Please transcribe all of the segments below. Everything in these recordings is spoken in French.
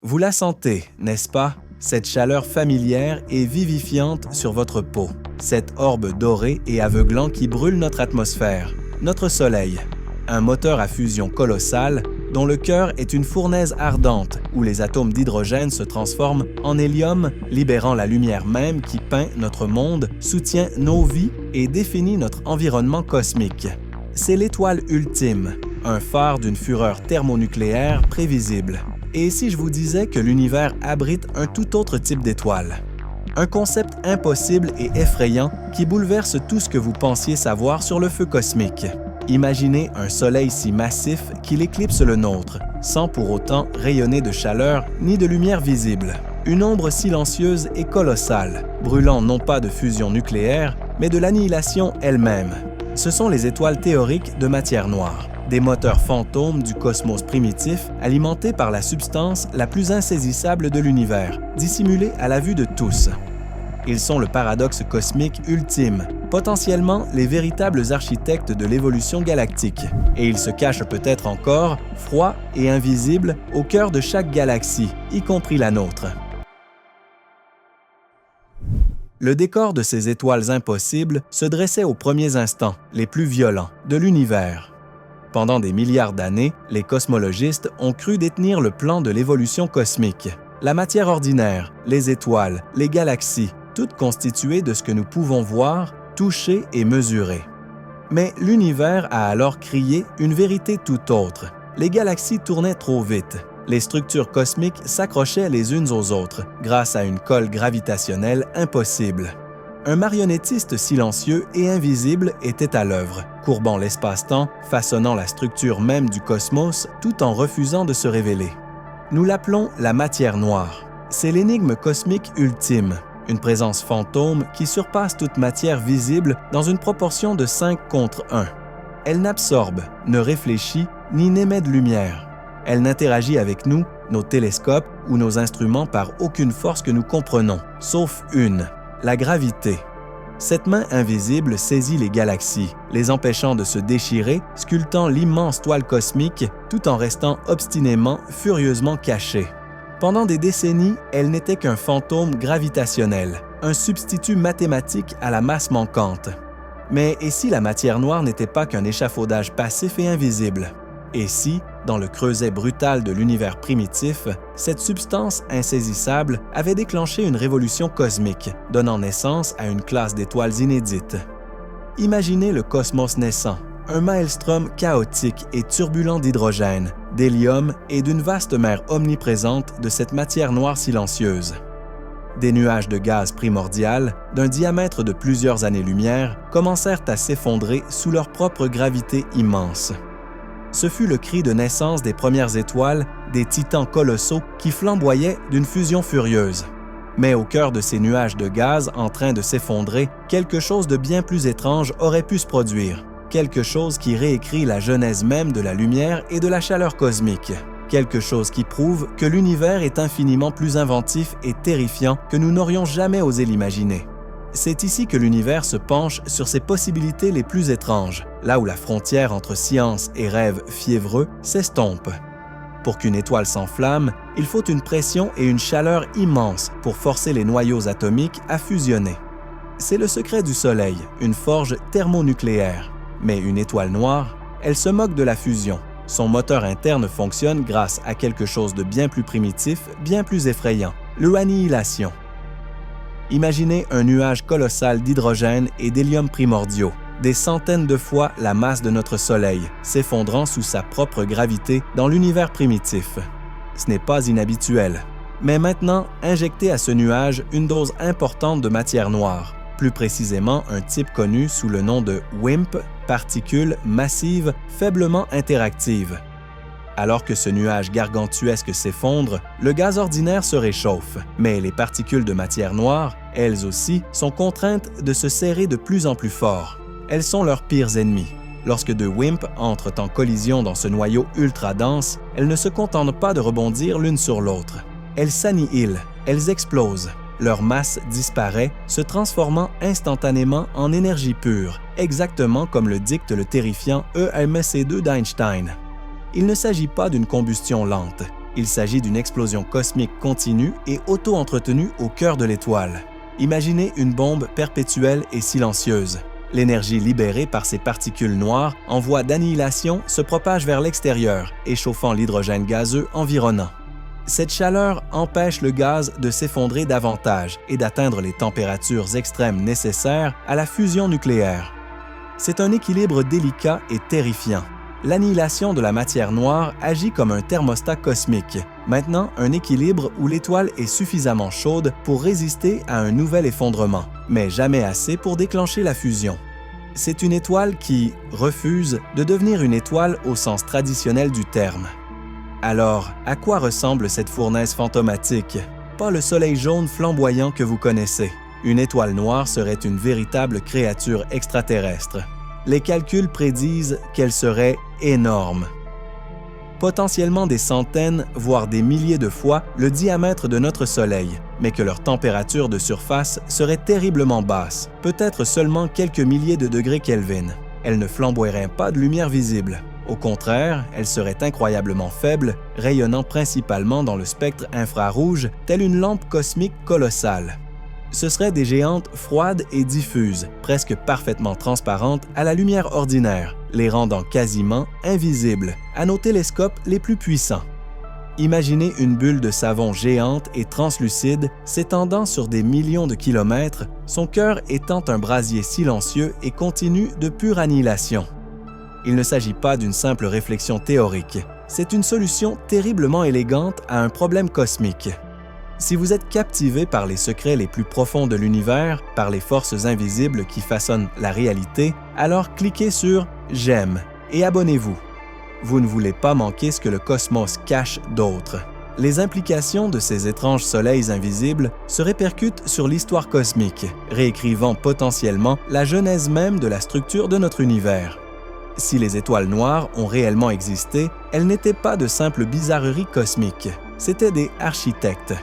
Vous la sentez, n'est-ce pas? Cette chaleur familière et vivifiante sur votre peau. Cette orbe dorée et aveuglant qui brûle notre atmosphère. Notre Soleil. Un moteur à fusion colossal dont le cœur est une fournaise ardente où les atomes d'hydrogène se transforment en hélium, libérant la lumière même qui peint notre monde, soutient nos vies et définit notre environnement cosmique. C'est l'étoile ultime, un phare d'une fureur thermonucléaire prévisible. Et si je vous disais que l'univers abrite un tout autre type d'étoile? Un concept impossible et effrayant qui bouleverse tout ce que vous pensiez savoir sur le feu cosmique. Imaginez un soleil si massif qu'il éclipse le nôtre, sans pour autant rayonner de chaleur ni de lumière visible. Une ombre silencieuse et colossale, brûlant non pas de fusion nucléaire, mais de l'annihilation elle-même. Ce sont les étoiles théoriques de matière noire, des moteurs fantômes du cosmos primitif alimentés par la substance la plus insaisissable de l'univers, dissimulée à la vue de tous. Ils sont le paradoxe cosmique ultime, potentiellement les véritables architectes de l'évolution galactique. Et ils se cachent peut-être encore, froids et invisibles, au cœur de chaque galaxie, y compris la nôtre. Le décor de ces étoiles impossibles se dressait aux premiers instants, les plus violents, de l'univers. Pendant des milliards d'années, les cosmologistes ont cru détenir le plan de l'évolution cosmique. La matière ordinaire, les étoiles, les galaxies, toutes constituées de ce que nous pouvons voir, toucher et mesurer. Mais l'univers a alors crié une vérité tout autre. Les galaxies tournaient trop vite. Les structures cosmiques s'accrochaient les unes aux autres grâce à une colle gravitationnelle impossible. Un marionnettiste silencieux et invisible était à l'œuvre, courbant l'espace-temps, façonnant la structure même du cosmos tout en refusant de se révéler. Nous l'appelons la matière noire. C'est l'énigme cosmique ultime, une présence fantôme qui surpasse toute matière visible dans une proportion de 5 contre 1. Elle n'absorbe, ne réfléchit, ni n'émet de lumière. Elle n'interagit avec nous, nos télescopes ou nos instruments par aucune force que nous comprenons, sauf une, la gravité. Cette main invisible saisit les galaxies, les empêchant de se déchirer, sculptant l'immense toile cosmique tout en restant obstinément, furieusement cachée. Pendant des décennies, elle n'était qu'un fantôme gravitationnel, un substitut mathématique à la masse manquante. Mais et si la matière noire n'était pas qu'un échafaudage passif et invisible? Et si, dans le creuset brutal de l'univers primitif, cette substance insaisissable avait déclenché une révolution cosmique, donnant naissance à une classe d'étoiles inédites? Imaginez le cosmos naissant, un maelstrom chaotique et turbulent d'hydrogène, d'hélium et d'une vaste mer omniprésente de cette matière noire silencieuse. Des nuages de gaz primordial, d'un diamètre de plusieurs années-lumière, commencèrent à s'effondrer sous leur propre gravité immense. Ce fut le cri de naissance des premières étoiles, des titans colossaux qui flamboyaient d'une fusion furieuse. Mais au cœur de ces nuages de gaz en train de s'effondrer, quelque chose de bien plus étrange aurait pu se produire. Quelque chose qui réécrit la genèse même de la lumière et de la chaleur cosmique. Quelque chose qui prouve que l'univers est infiniment plus inventif et terrifiant que nous n'aurions jamais osé l'imaginer. C'est ici que l'univers se penche sur ses possibilités les plus étranges, là où la frontière entre science et rêve fiévreux s'estompe. Pour qu'une étoile s'enflamme, il faut une pression et une chaleur immenses pour forcer les noyaux atomiques à fusionner. C'est le secret du Soleil, une forge thermonucléaire. Mais une étoile noire, elle se moque de la fusion. Son moteur interne fonctionne grâce à quelque chose de bien plus primitif, bien plus effrayant, l'annihilation. Imaginez un nuage colossal d'hydrogène et d'hélium primordiaux, des centaines de fois la masse de notre Soleil, s'effondrant sous sa propre gravité dans l'univers primitif. Ce n'est pas inhabituel. Mais maintenant, injectez à ce nuage une dose importante de matière noire, plus précisément un type connu sous le nom de WIMP, particules massives faiblement interactives. Alors que ce nuage gargantuesque s'effondre, le gaz ordinaire se réchauffe, mais les particules de matière noire, elles aussi, sont contraintes de se serrer de plus en plus fort. Elles sont leurs pires ennemis. Lorsque deux WIMP entrent en collision dans ce noyau ultra dense, elles ne se contentent pas de rebondir l'une sur l'autre. Elles s'annihilent, elles explosent. Leur masse disparaît, se transformant instantanément en énergie pure, exactement comme le dicte le terrifiant EMC2 d'Einstein. Il ne s'agit pas d'une combustion lente. Il s'agit d'une explosion cosmique continue et auto-entretenue au cœur de l'étoile. Imaginez une bombe perpétuelle et silencieuse. L'énergie libérée par ces particules noires en voie d'annihilation se propage vers l'extérieur, échauffant l'hydrogène gazeux environnant. Cette chaleur empêche le gaz de s'effondrer davantage et d'atteindre les températures extrêmes nécessaires à la fusion nucléaire. C'est un équilibre délicat et terrifiant. L'annihilation de la matière noire agit comme un thermostat cosmique, maintenant un équilibre où l'étoile est suffisamment chaude pour résister à un nouvel effondrement, mais jamais assez pour déclencher la fusion. C'est une étoile qui refuse de devenir une étoile au sens traditionnel du terme. Alors, à quoi ressemble cette fournaise fantomatique? Pas le soleil jaune flamboyant que vous connaissez. Une étoile noire serait une véritable créature extraterrestre. Les calculs prédisent qu'elle serait énorme. Potentiellement des centaines, voire des milliers de fois le diamètre de notre Soleil, mais que leur température de surface serait terriblement basse, peut-être seulement quelques milliers de degrés Kelvin. Elle ne flamboierait pas de lumière visible. Au contraire, elle serait incroyablement faible, rayonnant principalement dans le spectre infrarouge, telle une lampe cosmique colossale. Ce seraient des géantes froides et diffuses, presque parfaitement transparentes à la lumière ordinaire, les rendant quasiment invisibles à nos télescopes les plus puissants. Imaginez une bulle de savon géante et translucide s'étendant sur des millions de kilomètres, son cœur étant un brasier silencieux et continu de pure annihilation. Il ne s'agit pas d'une simple réflexion théorique, c'est une solution terriblement élégante à un problème cosmique. Si vous êtes captivé par les secrets les plus profonds de l'univers, par les forces invisibles qui façonnent la réalité, alors cliquez sur « J'aime » et abonnez-vous. Vous ne voulez pas manquer ce que le cosmos cache d'autre. Les implications de ces étranges soleils invisibles se répercutent sur l'histoire cosmique, réécrivant potentiellement la genèse même de la structure de notre univers. Si les étoiles noires ont réellement existé, elles n'étaient pas de simples bizarreries cosmiques, c'étaient des architectes.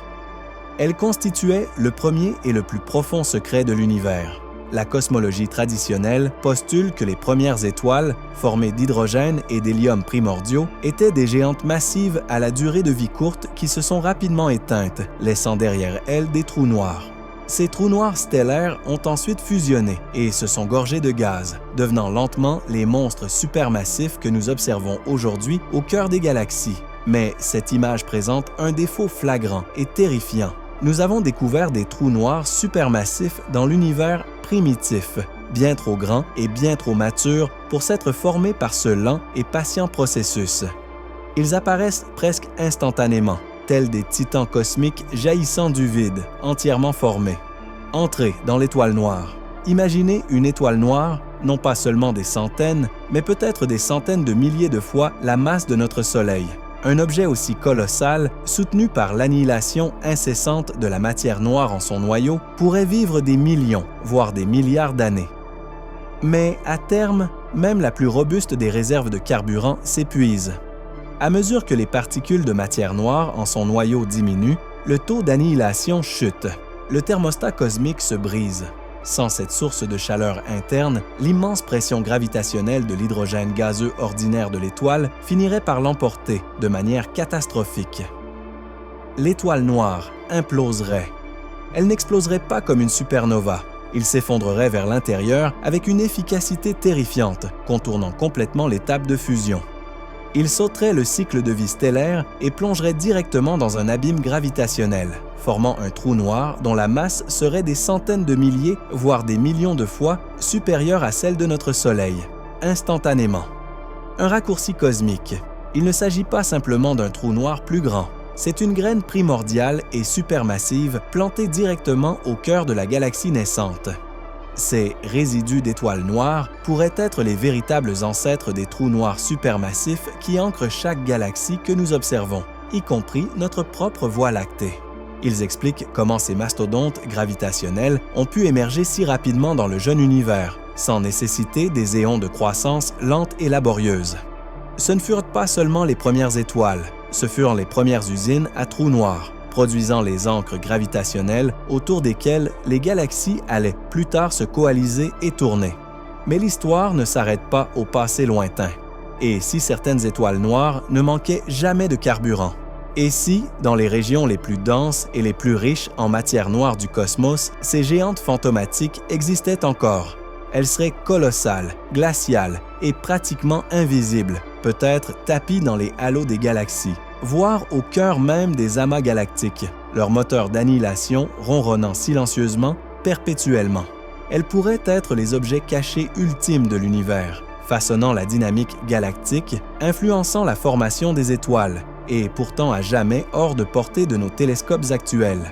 Elles constituaient le premier et le plus profond secret de l'univers. La cosmologie traditionnelle postule que les premières étoiles, formées d'hydrogène et d'hélium primordiaux, étaient des géantes massives à la durée de vie courte qui se sont rapidement éteintes, laissant derrière elles des trous noirs. Ces trous noirs stellaires ont ensuite fusionné et se sont gorgés de gaz, devenant lentement les monstres supermassifs que nous observons aujourd'hui au cœur des galaxies. Mais cette image présente un défaut flagrant et terrifiant. Nous avons découvert des trous noirs supermassifs dans l'univers primitif, bien trop grands et bien trop matures pour s'être formés par ce lent et patient processus. Ils apparaissent presque instantanément, tels des titans cosmiques jaillissant du vide, entièrement formés. Entrez dans l'étoile noire. Imaginez une étoile noire, non pas seulement des centaines, mais peut-être des centaines de milliers de fois la masse de notre Soleil. Un objet aussi colossal, soutenu par l'annihilation incessante de la matière noire en son noyau, pourrait vivre des millions, voire des milliards d'années. Mais à terme, même la plus robuste des réserves de carburant s'épuise. À mesure que les particules de matière noire en son noyau diminuent, le taux d'annihilation chute. Le thermostat cosmique se brise. Sans cette source de chaleur interne, l'immense pression gravitationnelle de l'hydrogène gazeux ordinaire de l'étoile finirait par l'emporter de manière catastrophique. L'étoile noire imploserait. Elle n'exploserait pas comme une supernova. Il s'effondrerait vers l'intérieur avec une efficacité terrifiante, contournant complètement l'étape de fusion. Il sauterait le cycle de vie stellaire et plongerait directement dans un abîme gravitationnel, formant un trou noir dont la masse serait des centaines de milliers, voire des millions de fois supérieure à celle de notre Soleil, instantanément. Un raccourci cosmique. Il ne s'agit pas simplement d'un trou noir plus grand. C'est une graine primordiale et supermassive plantée directement au cœur de la galaxie naissante. Ces résidus d'étoiles noires pourraient être les véritables ancêtres des trous noirs supermassifs qui ancrent chaque galaxie que nous observons, y compris notre propre Voie lactée. Ils expliquent comment ces mastodontes gravitationnels ont pu émerger si rapidement dans le jeune univers, sans nécessiter des éons de croissance lente et laborieuse. Ce ne furent pas seulement les premières étoiles, ce furent les premières usines à trous noirs, produisant les ancres gravitationnelles autour desquelles les galaxies allaient plus tard se coaliser et tourner. Mais l'histoire ne s'arrête pas au passé lointain. Et si certaines étoiles noires ne manquaient jamais de carburant, Et si, dans les régions les plus denses et les plus riches en matière noire du cosmos, ces géantes fantomatiques existaient encore? Elles seraient colossales, glaciales et pratiquement invisibles, peut-être tapies dans les halos des galaxies, voire au cœur même des amas galactiques, leur moteur d'annihilation ronronnant silencieusement, perpétuellement. Elles pourraient être les objets cachés ultimes de l'univers, façonnant la dynamique galactique, influençant la formation des étoiles, et pourtant à jamais hors de portée de nos télescopes actuels.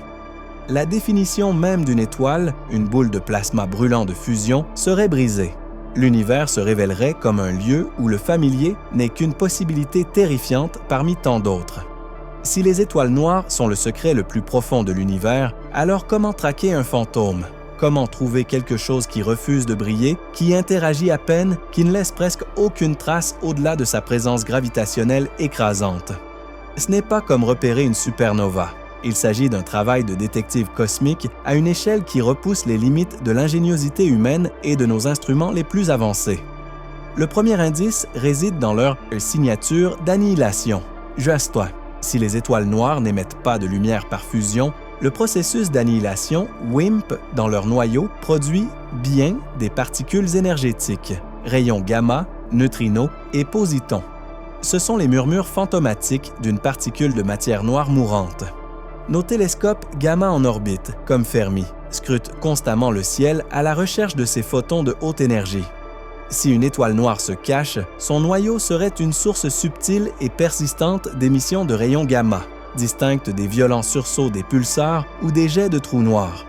La définition même d'une étoile, une boule de plasma brûlant de fusion, serait brisée. L'univers se révélerait comme un lieu où le familier n'est qu'une possibilité terrifiante parmi tant d'autres. Si les étoiles noires sont le secret le plus profond de l'univers, alors comment traquer un fantôme? Comment trouver quelque chose qui refuse de briller, qui interagit à peine, qui ne laisse presque aucune trace au-delà de sa présence gravitationnelle écrasante? Ce n'est pas comme repérer une supernova. Il s'agit d'un travail de détective cosmique à une échelle qui repousse les limites de l'ingéniosité humaine et de nos instruments les plus avancés. Le premier indice réside dans leur signature d'annihilation. Juste, si les étoiles noires n'émettent pas de lumière par fusion, le processus d'annihilation, WIMP, dans leur noyau, produit bien des particules énergétiques, rayons gamma, neutrinos et positons. Ce sont les murmures fantomatiques d'une particule de matière noire mourante. Nos télescopes gamma en orbite, comme Fermi, scrutent constamment le ciel à la recherche de ces photons de haute énergie. Si une étoile noire se cache, son noyau serait une source subtile et persistante d'émissions de rayons gamma, distinctes des violents sursauts des pulsars ou des jets de trous noirs.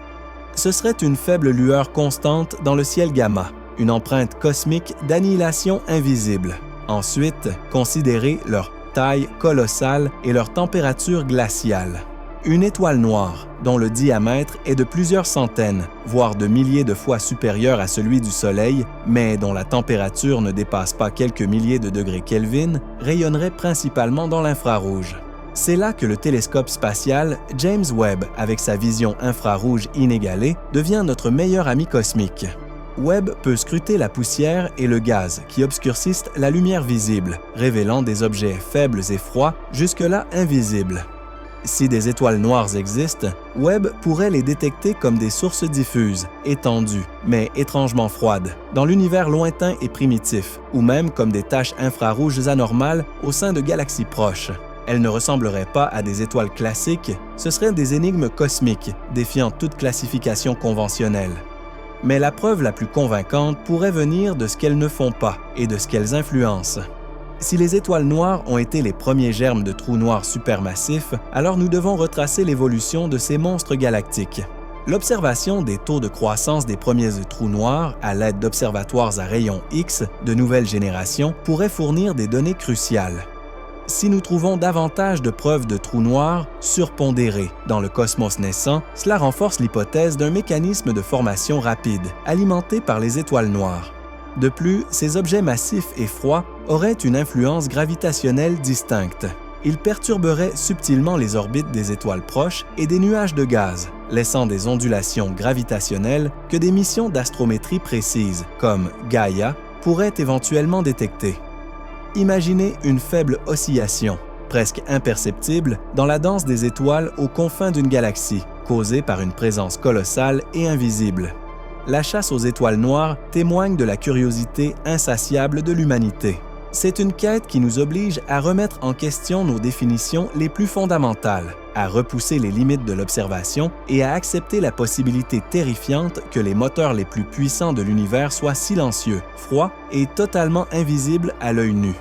Ce serait une faible lueur constante dans le ciel gamma, une empreinte cosmique d'annihilation invisible. Ensuite, considérez leur taille colossale et leur température glaciale. Une étoile noire, dont le diamètre est de plusieurs centaines, voire de milliers de fois supérieur à celui du Soleil, mais dont la température ne dépasse pas quelques milliers de degrés Kelvin, rayonnerait principalement dans l'infrarouge. C'est là que le télescope spatial James Webb, avec sa vision infrarouge inégalée, devient notre meilleur ami cosmique. Webb peut scruter la poussière et le gaz qui obscurcissent la lumière visible, révélant des objets faibles et froids, jusque-là invisibles. Si des étoiles noires existent, Webb pourrait les détecter comme des sources diffuses, étendues, mais étrangement froides, dans l'univers lointain et primitif, ou même comme des taches infrarouges anormales au sein de galaxies proches. Elles ne ressembleraient pas à des étoiles classiques, ce seraient des énigmes cosmiques, défiant toute classification conventionnelle. Mais la preuve la plus convaincante pourrait venir de ce qu'elles ne font pas et de ce qu'elles influencent. Si les étoiles noires ont été les premiers germes de trous noirs supermassifs, alors nous devons retracer l'évolution de ces monstres galactiques. L'observation des taux de croissance des premiers trous noirs à l'aide d'observatoires à rayons X de nouvelle génération pourrait fournir des données cruciales. Si nous trouvons davantage de preuves de trous noirs surpondérés dans le cosmos naissant, cela renforce l'hypothèse d'un mécanisme de formation rapide, alimenté par les étoiles noires. De plus, ces objets massifs et froids auraient une influence gravitationnelle distincte. Ils perturberaient subtilement les orbites des étoiles proches et des nuages de gaz, laissant des ondulations gravitationnelles que des missions d'astrométrie précises, comme Gaia, pourraient éventuellement détecter. Imaginez une faible oscillation, presque imperceptible, dans la danse des étoiles aux confins d'une galaxie, causée par une présence colossale et invisible. La chasse aux étoiles noires témoigne de la curiosité insatiable de l'humanité. C'est une quête qui nous oblige à remettre en question nos définitions les plus fondamentales, à repousser les limites de l'observation et à accepter la possibilité terrifiante que les moteurs les plus puissants de l'univers soient silencieux, froids et totalement invisibles à l'œil nu.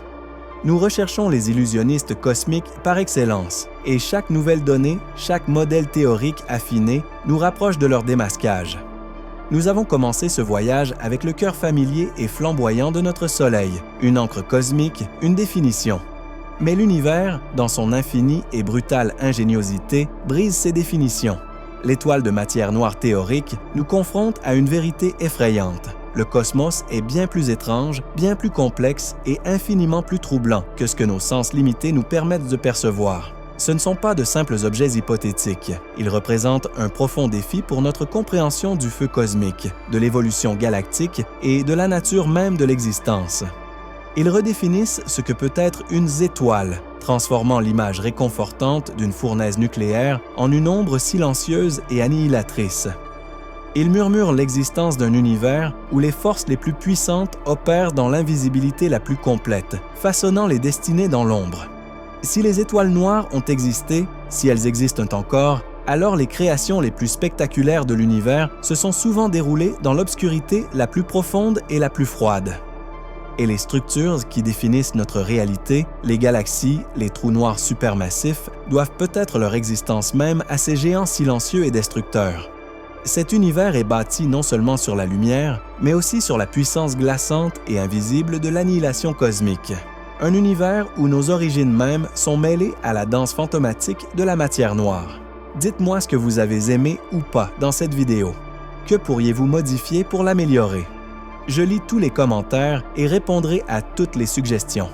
Nous recherchons les illusionnistes cosmiques par excellence, et chaque nouvelle donnée, chaque modèle théorique affiné nous rapproche de leur démasquage. Nous avons commencé ce voyage avec le cœur familier et flamboyant de notre Soleil, une encre cosmique, une définition. Mais l'univers, dans son infinie et brutale ingéniosité, brise ces définitions. L'étoile de matière noire théorique nous confronte à une vérité effrayante. Le cosmos est bien plus étrange, bien plus complexe et infiniment plus troublant que ce que nos sens limités nous permettent de percevoir. Ce ne sont pas de simples objets hypothétiques. Ils représentent un profond défi pour notre compréhension du feu cosmique, de l'évolution galactique et de la nature même de l'existence. Ils redéfinissent ce que peut être une étoile, transformant l'image réconfortante d'une fournaise nucléaire en une ombre silencieuse et annihilatrice. Ils murmurent l'existence d'un univers où les forces les plus puissantes opèrent dans l'invisibilité la plus complète, façonnant les destinées dans l'ombre. Si les étoiles noires ont existé, si elles existent encore, alors les créations les plus spectaculaires de l'univers se sont souvent déroulées dans l'obscurité la plus profonde et la plus froide. Et les structures qui définissent notre réalité, les galaxies, les trous noirs supermassifs, doivent peut-être leur existence même à ces géants silencieux et destructeurs. Cet univers est bâti non seulement sur la lumière, mais aussi sur la puissance glaçante et invisible de l'annihilation cosmique. Un univers où nos origines mêmes sont mêlées à la danse fantomatique de la matière noire. Dites-moi ce que vous avez aimé ou pas dans cette vidéo. Que pourriez-vous modifier pour l'améliorer? Je lis tous les commentaires et répondrai à toutes les suggestions.